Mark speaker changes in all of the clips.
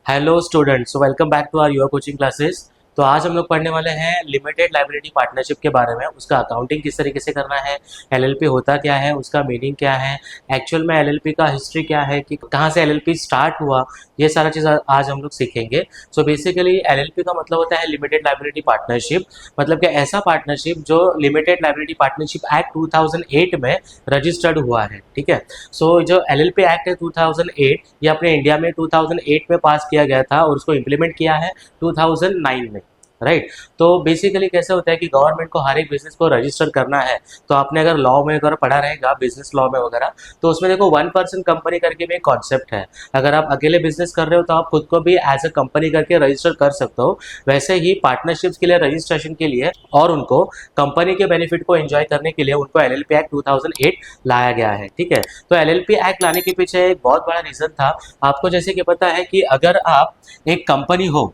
Speaker 1: Hello students, welcome back to our your coaching classes. तो आज हम लोग पढ़ने वाले हैं लिमिटेड लाइबिलिटी पार्टनरशिप के बारे में। उसका अकाउंटिंग किस तरीके से करना है, एलएलपी होता क्या है, उसका मीनिंग क्या है, एक्चुअल में एलएलपी का हिस्ट्री क्या है कि कहाँ से एलएलपी स्टार्ट हुआ, ये सारा चीज़ आज हम लोग सीखेंगे। सो बेसिकली एलएलपी का मतलब होता है लिमिटेड लाइबिलिटी पार्टनरशिप। मतलब कि ऐसा पार्टनरशिप जो लिमिटेड लाइबिलिटी पार्टनरशिप एक्ट 2008 में रजिस्टर्ड हुआ है। ठीक है। सो जो एलएलपी एक्ट है 2008, ये अपने इंडिया में 2008 में पास किया गया था और उसको इम्प्लीमेंट किया है 2009 में। राइट। तो बेसिकली कैसे होता है कि गवर्नमेंट को हर एक बिजनेस को रजिस्टर करना है। तो आपने अगर लॉ में अगर पढ़ा रहेगा, बिजनेस लॉ में वगैरह, तो उसमें देखो 1% कंपनी करके भी एक कॉन्सेप्ट है। अगर आप अकेले बिजनेस कर रहे हो तो आप खुद को भी एज अ कंपनी करके रजिस्टर कर सकते हो। वैसे ही पार्टनरशिप्स के लिए रजिस्ट्रेशन के लिए और उनको कंपनी के बेनिफिट को एंजॉय करने के लिए उनको एलएलपी एक्ट 2008 लाया गया है। ठीक है। तो एलएलपी एक्ट लाने के पीछे एक बहुत बड़ा रीजन था। आपको जैसे कि पता है कि अगर आप एक कंपनी हो,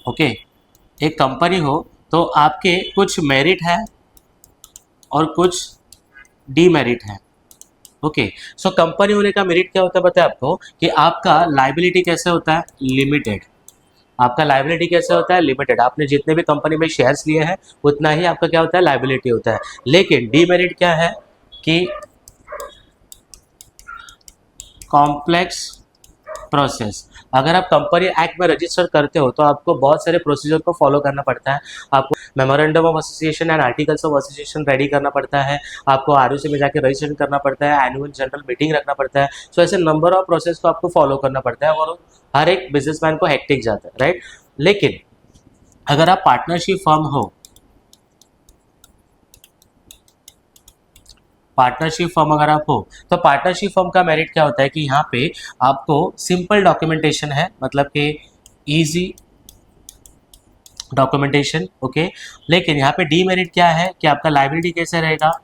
Speaker 1: ओके, एक कंपनी हो, तो आपके कुछ मेरिट है और कुछ डीमेरिट है। ओके। सो कंपनी होने का मेरिट क्या होता है पता है आपको, कि आपका लाइबिलिटी कैसे होता है, लिमिटेड। आपका लाइबिलिटी कैसे होता है, लिमिटेड। आपने जितने भी कंपनी में शेयर्स लिए हैं उतना ही आपका क्या होता है, लाइबिलिटी होता है। लेकिन डीमेरिट क्या है कि कॉम्प्लेक्स प्रोसेस। अगर आप कंपनी एक्ट में रजिस्टर करते हो तो आपको बहुत सारे प्रोसीजर को फॉलो करना पड़ता है। आपको memorandum of association and articles of association ready करना पड़ता है। आपको आरओसी में जाकर रजिस्ट्रेशन करना पड़ता है, एनुअल जनरल मीटिंग रखना पड़ता है। सो ऐसे नंबर ऑफ प्रोसेस को आपको फॉलो करना पड़ता है और हर एक बिजनेसमैन को हेक्टिक जाता है। राइट। लेकिन अगर आप पार्टनरशिप फर्म हो, पार्टनरशिप फर्म अगर आप हो, तो पार्टनरशिप फर्म का मेरिट क्या होता है कि यहाँ पे आपको सिंपल डॉक्यूमेंटेशन है, मतलब कि इजी डॉक्यूमेंटेशन। ओके। लेकिन यहाँ पे डीमेरिट क्या है कि आपका लाइबिलिटी कैसे रहेगा,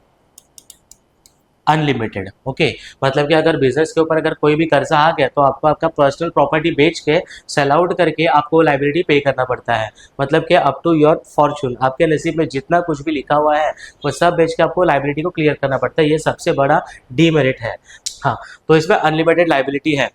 Speaker 1: अनलिमिटेड। ओके। मतलब कि अगर बिजनेस के ऊपर अगर कोई भी कर्जा आ गया तो आपको आपका पर्सनल प्रॉपर्टी बेच के सेल आउट करके आपको लाइबिलिटी पे करना पड़ता है। मतलब कि अप टू योर फॉर्चून, आपके नसीब में जितना कुछ भी लिखा हुआ है वो सब बेच के आपको लाइबिलिटी को क्लियर करना पड़ता है। ये सबसे बड़ा डीमेरिट है। हाँ। तो इसमें अनलिमिटेड लाइबिलिटी है।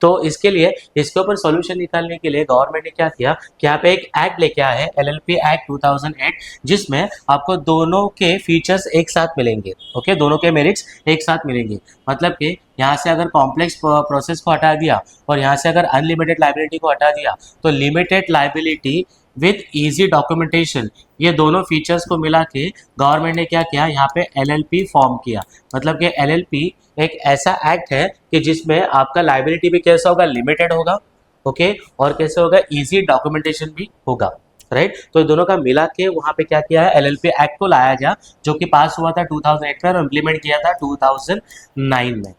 Speaker 1: तो इसके लिए, इसके ऊपर सॉल्यूशन निकालने के लिए गवर्नमेंट ने क्या किया कि यहाँ पे एक एक्ट लेके आया है, एलएलपी एक्ट 2008, जिसमें आपको दोनों के फीचर्स एक साथ मिलेंगे। ओके। दोनों के मेरिट्स एक साथ मिलेंगे। मतलब कि यहाँ से अगर कॉम्प्लेक्स प्रोसेस को हटा दिया और यहाँ से अगर अनलिमिटेड लाइबिलिटी को हटा दिया तो limited liability with easy documentation, ये दोनों फीचर्स को मिला के गवर्नमेंट ने क्या किया, यहाँ पे एलएलपी फॉर्म किया। मतलब कि एलएलपी एक ऐसा एक्ट है कि जिसमें आपका लाइबिलिटी भी कैसा होगा, लिमिटेड होगा। ओके। और कैसे होगा, इजी डॉक्यूमेंटेशन भी होगा। राइट। तो ये दोनों का मिला के वहाँ पे क्या किया है, एलएलपी एक्ट को लाया गया, जो कि पास हुआ था 2008 में और इम्प्लीमेंट किया था 2009 में।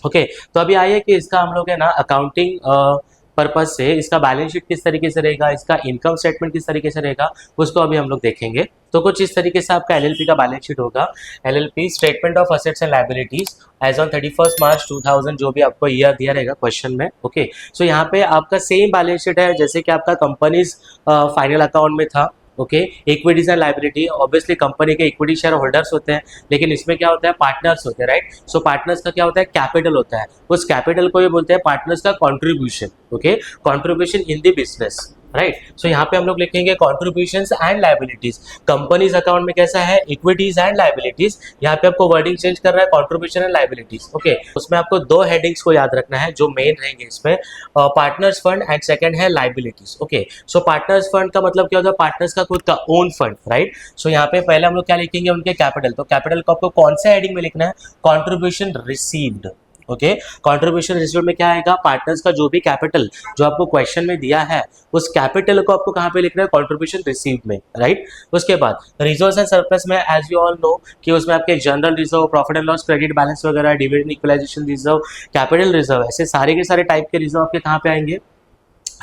Speaker 1: ओके। तो अभी आइए कि इसका हम लोग है ना अकाउंटिंग पर्पज से इसका बैलेंस शीट किस तरीके से रहेगा, इसका इनकम स्टेटमेंट किस तरीके से रहेगा, उसको अभी हम लोग देखेंगे। तो कुछ इस तरीके से आपका एलएलपी का बैलेंस शीट होगा। LLP statement of assets and liabilities as on 31 March 2000, जो भी आपको ईयर दिया रहेगा क्वेश्चन में। ओके। सो यहाँ पे आपका सेम बैलेंस शीट है जैसे कि आपका कंपनीज फाइनल अकाउंट में था। Okay. Equities and liability, obviously company के इक्विटी शेयर होल्डर्स होते हैं, लेकिन इसमें क्या होता है, पार्टनर्स होते हैं। राइट। सो पार्टनर्स का क्या होता है, कैपिटल होता है। उस कैपिटल को ये बोलते हैं पार्टनर्स का contribution. Okay. Contribution in the business. Right. So यहाँ पे हम लोग लिखेंगे contributions and liabilities. Companies account में कैसा है, इक्विटीज एंड लाइबिलिटीज। यहाँ पे आपको वर्डिंग चेंज कर रहा है, कॉन्ट्रीब्यूशन एंड लाइबिलिटीज। ओके। उसमें आपको दो हेडिंग्स को याद रखना है जो मेन रहेंगे इसमें, पार्टनर्स फंड एंड सेकंड है लाइबिलिटीज। ओके। सो पार्टनर्स फंड का मतलब क्या होता है, पार्टनर्स का खुद का ओन फंड। राइट। सो यहाँ पे पहले हम लोग क्या लिखेंगे, उनके कैपिटल। तो कैपिटल को आपको कौन से हेडिंग में लिखना है, contribution received. Okay. Contribution received में क्या आएगा, पार्टनर्स का जो भी कैपिटल जो आपको क्वेश्चन में दिया है उस कैपिटल को आपको कहाँ पे लिखना है, कंट्रीब्यूशन रिसीव्ड में। राइट। उसके बाद रिजर्व्स एंड सरप्लस में एज यू ऑल नो कि उसमें आपके general reserve, profit and loss, credit balance वगैरह, dividend equalisation reserve, capital reserve, ऐसे सारे के सारे टाइप के रिजर्व आपके कहाँ पे आएंगे,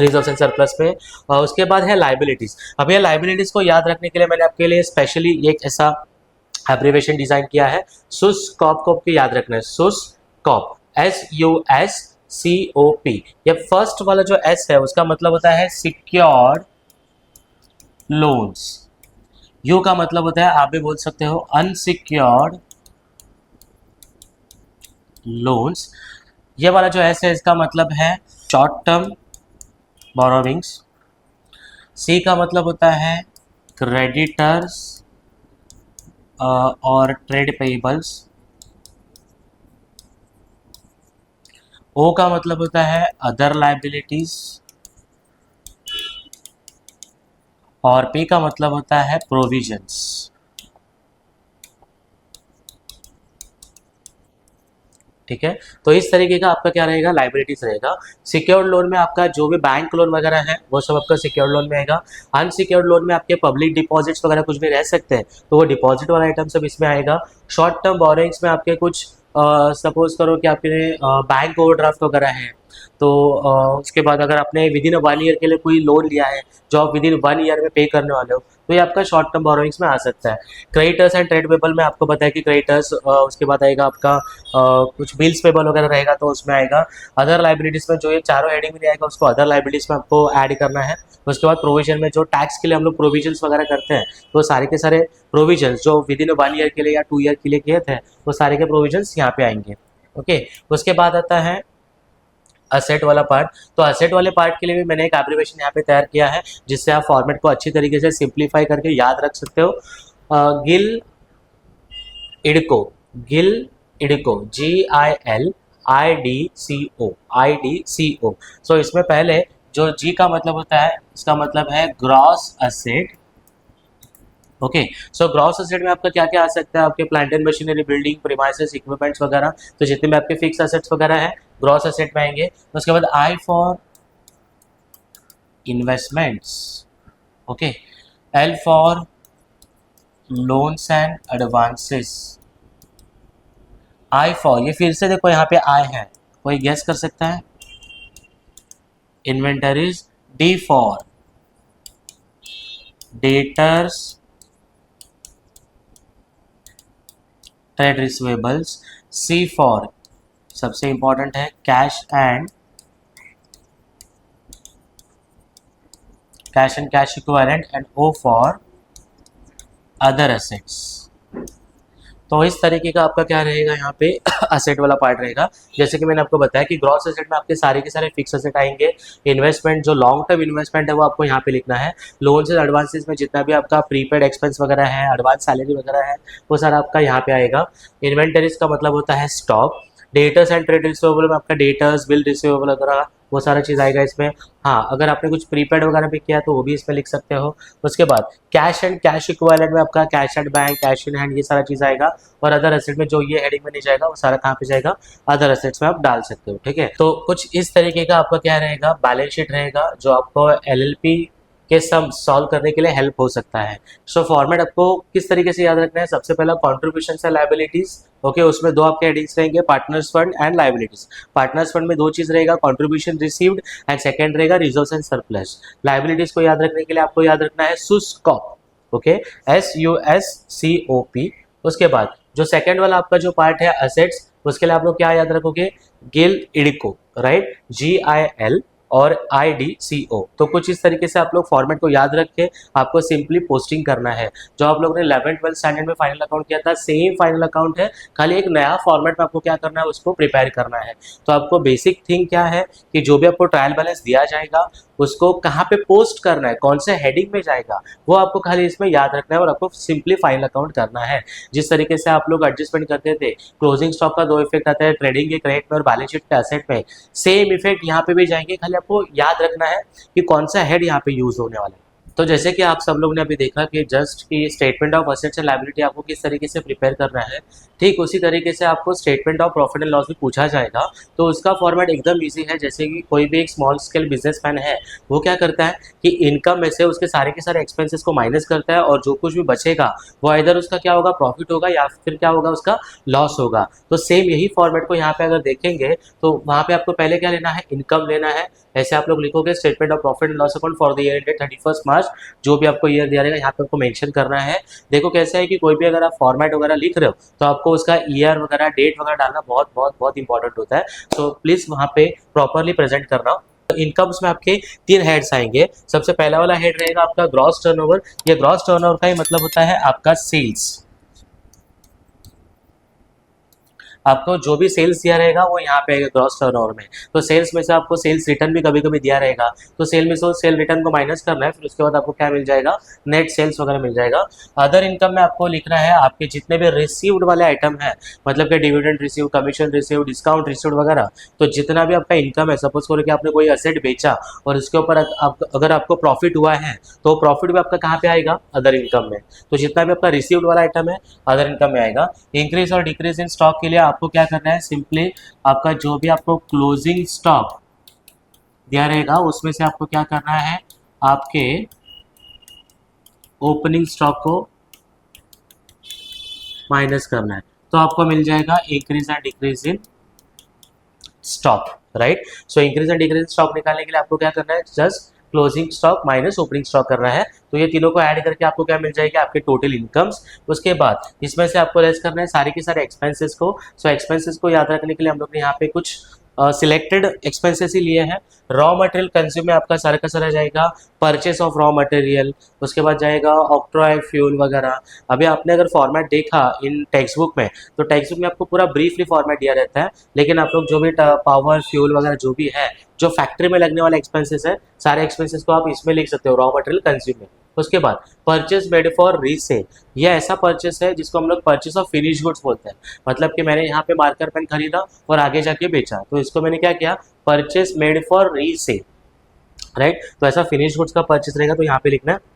Speaker 1: रिजर्व्स एंड सरप्लस में। और उसके बाद है लाइबिलिटीज। अब ये लाइबिलिटीज को याद रखने के लिए मैंने आपके लिए स्पेशली एक ऐसा एब्रिविएशन डिजाइन किया है, सुस कॉप को आपको याद रखना है, सुस कॉप, SUSCOP। ये फर्स्ट वाला जो S है उसका मतलब होता है सिक्योर्ड लोन्स। यू का मतलब होता है, आप भी बोल सकते हो, अनसिक्योर्ड लोन्स। ये वाला जो S है इसका मतलब है शॉर्ट टर्म बोरोविंग्स। सी का मतलब होता है क्रेडिटर्स और ट्रेड पेबल्स। ओ का मतलब होता है अदर लाइबिलिटीज और पी का मतलब होता है प्रोविजंस। ठीक है, तो इस तरीके का आपका क्या रहेगा, लाइबिलिटीज रहेगा। सिक्योर्ड लोन में आपका जो भी बैंक लोन वगैरह है वो सब आपका सिक्योर्ड लोन में आएगा। अनसिक्योर्ड लोन में आपके पब्लिक डिपॉजिट्स वगैरह कुछ भी रह सकते हैं, तो वो डिपॉजिट वाला आइटम सब इसमें आएगा। शॉर्ट टर्म बोरोइंग्स में आपके कुछ सपोज करो कि आपके बैंक ओवरड्राफ्ट वगैरह है, तो उसके बाद अगर आपने विद इन 1 ईयर के लिए कोई लोन लिया है जो आप विद इन 1 ईयर में पे करने वाले हो, तो ये आपका शॉर्ट टर्म बोरोइंग्स में आ सकता है। क्रेडिटर्स एंड ट्रेड पेबल में आपको पता है कि क्रेडिटर्स, उसके बाद आएगा आपका कुछ बिल्स पेबल वगैरह रहेगा तो उसमें आएगा। अदर लाइबिलिटीज में जो ये चारों हेडिंग में आएगा उसको अदर लाइबिलिटीज में आपको ऐड करना है। उसके बाद प्रोविजन में जो टैक्स के लिए हम लोग प्रोविजंस वगैरह करते हैं, तो सारे के सारे प्रोविजंस जो विद इन 1 ईयर के लिए या 2 ईयर के लिए किए थे वो सारे के प्रोविजंस यहाँ पे आएंगे। ओके, उसके बाद आता है असेट वाला पार्ट। तो असेट वाले पार्ट के लिए भी मैंने एक एब्रिविएशन यहाँ पे तैयार किया है जिससे आप फॉर्मेट को अच्छी तरीके से सिंप्लीफाई करके याद रख सकते हो। गिल इडको, गिल इडको, GILIDCO, सो इसमें पहले जो जी का मतलब होता है इसका मतलब है gross asset. Okay, so gross asset में आपका क्या क्या आ सकता है, आपके plant and machinery, building, premises, equipments वगैरह, तो जितने में आपके फिक्स असेट्स वगैरह है ग्रॉस असेट में आएंगे। उसके बाद I for investments, okay, L for loans and advances, I for, ये फिर से देखो यहाँ पे आई है, कोई गेस कर सकता है, inventories. D for debtors, trade receivables. C for, सबसे इंपॉर्टेंट है, cash and cash equivalent. And O for other assets. तो इस तरीके का आपका क्या रहेगा यहाँ पे असेट वाला पार्ट रहेगा। जैसे कि मैंने आपको बताया कि ग्रॉस असेट में आपके सारे के सारे फिक्स असेट आएंगे। इन्वेस्टमेंट, जो लॉन्ग टर्म इन्वेस्टमेंट है वो आपको यहाँ पे लिखना है। लोन्स एंड एडवांसेस में जितना भी आपका प्रीपेड एक्सपेंस वगैरह है, एडवांस सैलरी वगैरह है, वो सारा आपका यहाँ पे आएगा। इन्वेंटरीज का मतलब होता है stock. Debtors and trade receivable में आपका डेटर्स, बिल रिसीवेबल वगैरह वो सारा चीज़ आएगा इसमें। हाँ, अगर आपने कुछ प्रीपेड वगैरह भी किया तो वो भी इसमें लिख सकते हो। उसके बाद कैश एंड कैश इक्विवेलेंट में आपका cash at bank, cash in hand, ये सारा चीज़ आएगा। और अदर एसेट में जो ये हेडिंग में नहीं जाएगा वो सारा कहाँ पे जाएगा, अदर एसेट्स में आप डाल सकते हो। ठीक है, तो कुछ इस तरीके का आपका क्या रहेगा, बैलेंस शीट रहेगा जो आपको LLP के सम सॉल्व करने के लिए हेल्प हो सकता है। सो फॉर्मेट आपको किस तरीके से याद रखना है, सबसे पहला कॉन्ट्रीब्यूशन से लाइबिलिटीज। ओके, उसमें दो आपके हेडिंग्स रहेंगे, partners fund and liabilities. Partners fund में दो चीज रहेगा, कॉन्ट्रीब्यूशन रिसीव्ड एंड सेकंड रहेगा रिजर्व्स एंड सरप्लस। लाइबिलिटीज को याद रखने के लिए आपको याद रखना है सुस्कॉप। Okay, SUSCOP। उसके बाद जो सेकंड वाला आपका जो पार्ट है असेट्स, उसके लिए आप लोग क्या याद रखोगे, गिल इडको, राइट, GIL और IDCO। तो कुछ इस तरीके से आप लोग फॉर्मेट को याद रख के आपको सिंपली पोस्टिंग करना है। जो आप लोगों ने 11th-12th स्टैंडर्ड में फाइनल अकाउंट किया था सेम फाइनल अकाउंट है, खाली एक नया फॉर्मेट में आपको क्या करना है, उसको प्रिपेयर करना है। तो आपको बेसिक थिंग क्या है कि जो भी आपको ट्रायल बैलेंस दिया जाएगा उसको कहाँ पे पोस्ट करना है, कौन से हेडिंग में जाएगा, वो आपको खाली इसमें याद रखना है और आपको सिंपली फाइनल अकाउंट करना है। जिस तरीके से आप लोग एडजस्टमेंट करते थे, क्लोजिंग स्टॉक का 2 इफेक्ट आता है, ट्रेडिंग के क्रेडिट में और बैलेंस शीट के एसेट में, सेम इफेक्ट यहाँ पे भी जाएंगे। खाली आपको याद रखना है कि कौन सा हेड यहाँ पे यूज होने वाला है। तो जैसे कि आप सब लोग ने अभी देखा कि जस्ट कि statement of assets and liability आपको किस तरीके से प्रिपेयर करना है, ठीक उसी तरीके से आपको statement of profit and loss भी पूछा जाएगा। तो उसका फॉर्मेट एकदम इजी है। जैसे कि कोई भी एक स्मॉल स्केल बिजनेसमैन है, वो क्या करता है कि इनकम में से उसके सारे के सारे एक्सपेंसेस को माइनस करता है और जो कुछ भी बचेगा वो इधर उसका क्या होगा, प्रॉफिट होगा या फिर क्या होगा, उसका लॉस होगा। तो सेम यही फॉर्मेट को यहाँ पे अगर देखेंगे तो वहाँ पे आपको पहले क्या लेना है, इनकम लेना है। ऐसे आप लोग लिखोगे statement of profit and loss account for the year ended 31 मार्च, जो भी आपको ईयर दिया रहेगा यहाँ पे आपको मेंशन करना है। देखो कैसे है कि कोई भी अगर आप फॉर्मेट वगैरह लिख रहे हो तो आपको उसका ईयर वगैरह, डेट वगैरह डालना बहुत बहुत बहुत इंपॉर्टेंट होता है। सो प्लीज वहाँ पे प्रॉपरली प्रेजेंट करना। इनकम्स में आपके 3 हेड्स आएंगे। सबसे पहला वाला हेड रहेगा आपका ग्रॉस टर्नओवर। ये ग्रॉस टर्नओवर का ही मतलब होता है आपका सेल्स। आपको जो भी सेल्स दिया रहेगा वो यहाँ पे आएगा ग्रॉस टर्नओवर में। तो सेल्स में से आपको सेल्स रिटर्न भी कभी कभी दिया रहेगा, तो सेल में से सेल रिटर्न को माइनस करना है, फिर उसके बाद आपको क्या मिल जाएगा, नेट सेल्स वगैरह मिल जाएगा। अदर इनकम में आपको लिखना है आपके जितने भी रिसीव्ड वाले आइटम है, मतलब कि dividend receive, commission receive, discount received वगैरह, तो जितना भी आपका इनकम है, सपोज करो कि आपने कोई एसेट बेचा और इसके ऊपर अगर आपको प्रॉफिट हुआ है तो प्रॉफिट भी आपका कहाँ पे आएगा, अदर इनकम में। तो जितना भी आपका रिसीव्ड वाला आइटम है अदर इनकम में आएगा। इंक्रीज और डिक्रीज इन स्टॉक के लिए आपको क्या करना है, सिंपली आपका जो भी आपको क्लोजिंग स्टॉक दिया रहेगा उसमें से आपको क्या करना है, आपके ओपनिंग स्टॉक को माइनस करना है, तो आपको मिल जाएगा increase and decrease in stock, right. So increase and decrease stock निकालने के लिए आपको क्या करना है, just closing stock minus opening stock करना है। तो ये तीनों को ऐड करके आपको क्या मिल जाएगी, आपके टोटल इनकम्स। उसके बाद इसमें से आपको लेस करना है सारे के सारे एक्सपेंसेस को। सो एक्सपेंसेस को याद रखने के लिए हम लोग ने यहाँ पे कुछ सिलेक्टेड एक्सपेंसेस ही लिए हैं। रॉ मटेरियल कंज्यूम में आपका सारा का सारा जाएगा परचेस ऑफ रॉ मटेरियल, उसके बाद जाएगा ऑक्ट्रॉय फ्यूल वगैरह। अभी आपने अगर फॉर्मेट देखा इन टेक्स्ट बुक में, तो टेक्स्ट बुक में आपको पूरा ब्रीफली फॉर्मेट दिया रहता है, लेकिन आप लोग जो भी पावर फ्यूल वगैरह जो भी है, जो फैक्ट्री में लगने वाले एक्सपेंसेस है, सारे एक्सपेंसेस को आप इसमें लिख सकते हो, रॉ मटेरियल कंज्यूम में। उसके बाद परचेस मेड फॉर रीसेल, ये ऐसा परचेस है जिसको हम लोग परचेस ऑफ फिनिश गुड्स बोलते हैं। मतलब कि मैंने यहाँ पे मार्कर पेन खरीदा और आगे जाके बेचा, तो इसको मैंने क्या किया, purchase made for resale, right. तो ऐसा फिनिश गुड्स का परचेस रहेगा, तो यहाँ पे लिखना है।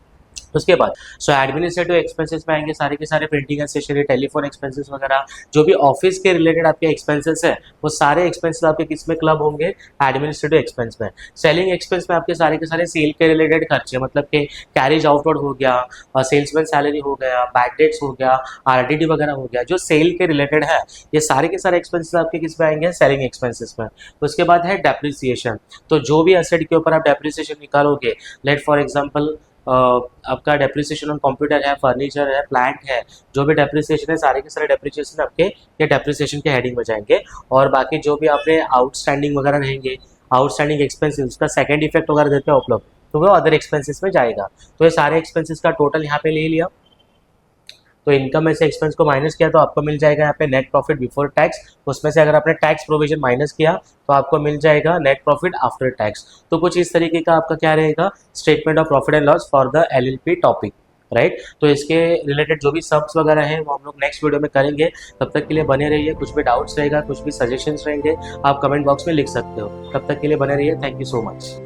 Speaker 1: उसके बाद सो एडमिनिस्ट्रेटिव एक्सपेंसेस में आएंगे सारे के सारे printing and stationery, telephone expenses वगैरह, जो भी ऑफिस के रिलेटेड आपके एक्सपेंसेस है वो सारे एक्सपेंसेस आपके किस में क्लब होंगे, एडमिनिस्ट्रेटिव एक्सपेंस में। सेलिंग एक्सपेंस में आपके सारे के सारे सेल के रिलेटेड खर्चे, मतलब कि कैरेज आउटवर्ड हो गया, सेल्समैन सैलरी हो गया, बैड डेट्स हो गया, आरटीडी वगैरह हो गया, जो सेल के रिलेटेड है, ये सारे के सारे एक्सपेंसेस आपके किस में आएंगे, सेलिंग एक्सपेंसेस में। उसके बाद है डेप्रिसिएशन, तो जो भी एसेट के ऊपर आप डेप्रिसिएशन निकालोगे, लेट फॉर एग्जाम्पल आपका डेप्रिसिएशन ऑन कंप्यूटर है, फर्नीचर है, प्लांट है, जो भी डेप्रिसिएशन है, सारे के सारे डेप्रिसिएशन आपके ये डेप्रिसिएशन के हेडिंग में जाएंगे। और बाकी जो भी आपने आउटस्टैंडिंग वगैरह रहेंगे, आउटस्टैंडिंग एक्सपेंसेस, उसका सेकंड इफेक्ट वगैरह देते हो आप लोग, तो वो अदर एक्सपेंसेस में जाएगा। तो ये सारे एक्सपेंसेस का टोटल यहाँ पे ले लिया, तो इनकम में से एक्सपेंस को माइनस किया तो आपको मिल जाएगा यहाँ पे नेट प्रॉफिट बिफोर टैक्स। उसमें से अगर आपने टैक्स प्रोविजन माइनस किया तो आपको मिल जाएगा नेट प्रॉफिट आफ्टर टैक्स। तो कुछ इस तरीके का आपका क्या रहेगा, statement of profit and loss for the LLP topic, right. तो इसके रिलेटेड जो भी सम्स वगैरह हैं वो हम लोग नेक्स्ट वीडियो में करेंगे। तब तक के लिए बने रहिए। कुछ भी डाउट्स रहेगा, कुछ भी सजेशंस रहेंगे, आप कमेंट बॉक्स में लिख सकते हो। तब तक के लिए बने रहिए। Thank you so much.